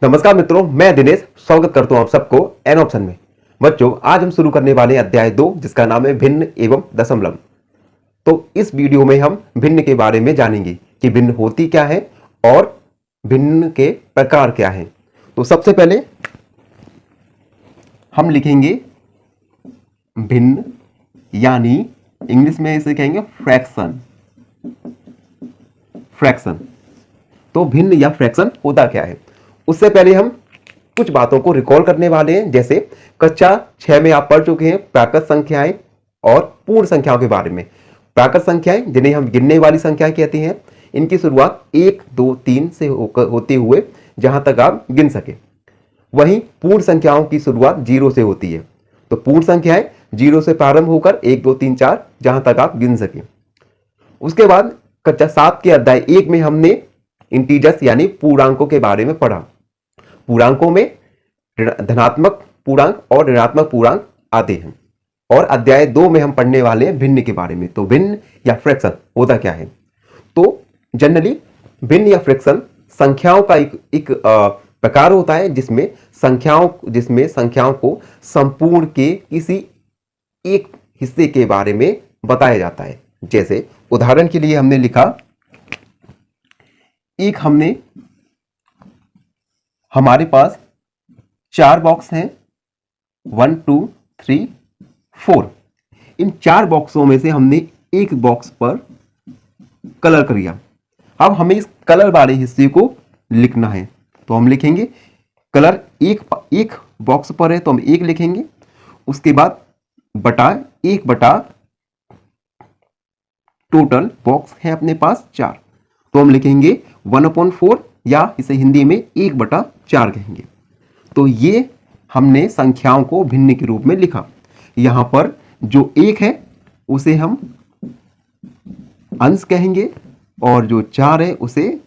नमस्कार मित्रों, मैं दिनेश स्वागत करता हूं आप सबको एन ऑप्शन में। बच्चों, आज हम शुरू करने वाले हैं अध्याय 2 जिसका नाम है भिन्न एवं दशमलव। तो इस वीडियो में हम भिन्न के बारे में जानेंगे कि भिन्न होती क्या है और भिन्न के प्रकार क्या हैं। तो सबसे पहले हम लिखेंगे भिन्न, यानी इंग्लिश में इसे कहेंगे फ्रैक्शन। फ्रैक्शन तो भिन्न या फ्रैक्शन होता क्या है, उससे पहले हम कुछ बातों को रिकॉल करने वाले हैं। जैसे कक्षा 6 में आप पढ़ चुके हैं प्राकृत संख्याएं और पूर्ण संख्याओं के बारे में। प्राकृत संख्याएं, जिन्हें हम गिनने वाली संख्याएं कहते हैं, इनकी शुरुआत 1, 2, 3 से होते हुए जहां तक आप गिन सके। वहीं पूर्ण संख्याओं की शुरुआत 0 से होती है। तो पूर्ण संख्याएं 0 से प्रारंभ होकर 1, 2, 3, 4 जहां तक आप गिन सके। उसके बाद कक्षा 7 के अध्याय 1 में हमने इंटीजर्स यानी पूर्णांकों के बारे में पढ़ा। पूर्णांकों में धनात्मक पूर्णांक और ऋणात्मक पूर्णांक आते हैं। और अध्याय 2 में हम पढ़ने वाले हैं भिन्न के बारे में। तो भिन्न या फ्रैक्शन होता क्या है? तो जनरली भिन्न या फ्रैक्शन संख्याओं का एक प्रकार होता है जिसमें संख्याओं को संपूर्ण के किसी एक हिस्से के बारे में बताया जाता है। जैसे उदाहरण के लिए हमने लिखा, हमारे पास 4 बॉक्स हैं, 1, 2, 3, 4। इन 4 बॉक्सों में से हमने एक बॉक्स पर कलर किया। अब हमें इस कलर वाले हिस्से को लिखना है। तो हम लिखेंगे कलर एक बॉक्स पर है तो हम 1 लिखेंगे। उसके बाद बटा 1 बटा टोटल बॉक्स है अपने पास 4, तो हम लिखेंगे 1/4 या इसे हिंदी में 1/4 कहेंगे। तो ये हमने संख्याओं को भिन्न के रूप में लिखा। यहां पर जो 1 है उसे हम अंश कहेंगे और जो 4 है उसे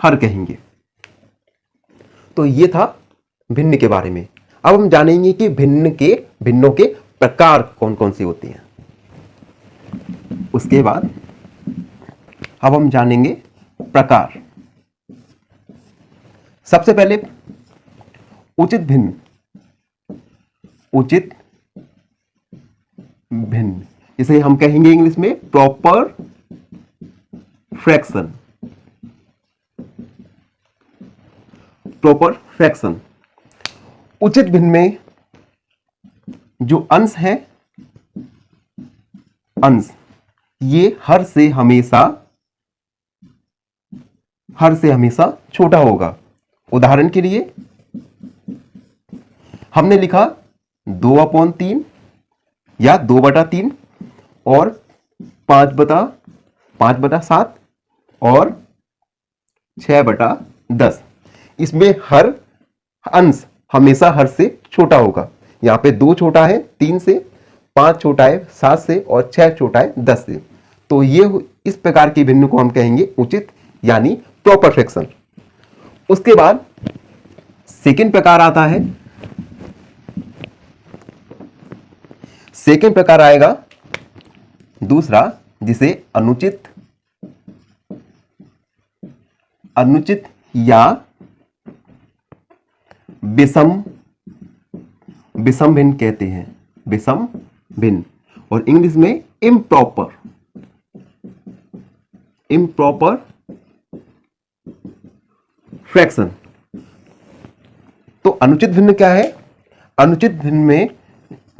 हर कहेंगे। तो ये था भिन्न के बारे में। अब हम जानेंगे कि भिन्नों के प्रकार कौन कौन से होते हैं। उसके बाद अब हम जानेंगे प्रकार। सबसे पहले उचित भिन्न। उचित भिन्न इसे हम कहेंगे इंग्लिश में प्रॉपर फ्रैक्शन। Proper fraction. उचित भिन्न में जो अंश है, अंश ये हर से हमेशा छोटा होगा। उदाहरण के लिए हमने लिखा 2/3 या 2/3 और 5/7 और 6/10। इसमें हर अंश हमेशा हर से छोटा होगा। यहां पे 2 छोटा है 3 से, 5 छोटा है 7 से और 6 छोटा है 10 से। तो ये इस प्रकार के भिन्न को हम कहेंगे उचित यानी प्रॉपर फ्रैक्शन। उसके बाद सेकंड प्रकार आता है। सेकंड प्रकार आएगा दूसरा, जिसे अनुचित या विषम भिन्न कहते हैं। विषम भिन्न और इंग्लिश में इम्प्रॉपर फ्रैक्शन। तो अनुचित भिन्न क्या है? अनुचित भिन्न में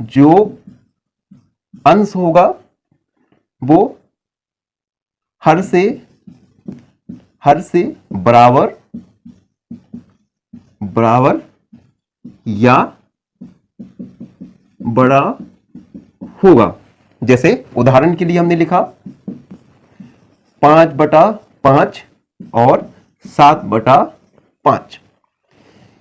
जो अंश होगा वो हर से बराबर या बड़ा होगा। जैसे उदाहरण के लिए हमने लिखा 5/5 और 7/5।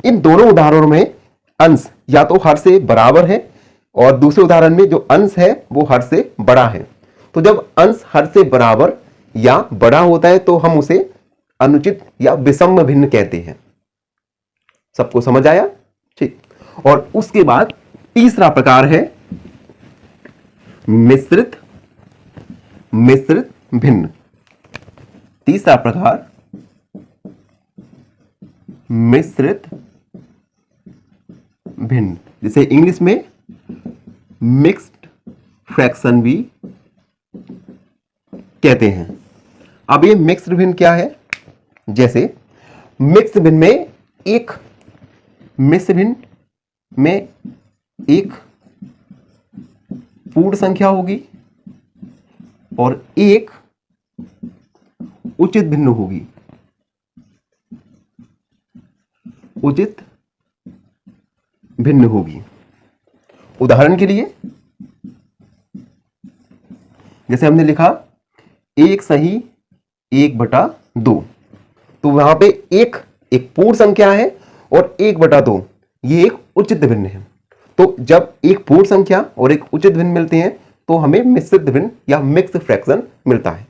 इन दोनों उदाहरणों में अंश या तो हर से बराबर है और दूसरे उदाहरण में जो अंश है वो हर से बड़ा है। तो जब अंश हर से बराबर या बड़ा होता है तो हम उसे अनुचित या विषम भिन्न कहते हैं। सबको समझ आया? ठीक। और उसके बाद तीसरा प्रकार है मिश्रित भिन्न। तीसरा प्रकार मिश्रित भिन्न, जिसे इंग्लिश में मिक्स्ड फ्रैक्शन भी कहते हैं। अब ये मिक्स्ड भिन्न क्या है? जैसे मिक्स्ड भिन्न में एक मिश्र भिन्न में एक पूर्ण संख्या होगी और एक उचित भिन्न होगी। उचित भिन्न होगी। उदाहरण के लिए जैसे हमने लिखा 1 सही 1/2, तो वहां पे एक पूर्ण संख्या है और 1/2 ये एक उचित भिन्न है। तो जब एक पूर्ण संख्या और एक उचित भिन्न मिलते हैं तो हमें मिश्रित भिन्न या मिक्स्ड फ्रैक्शन मिलता है।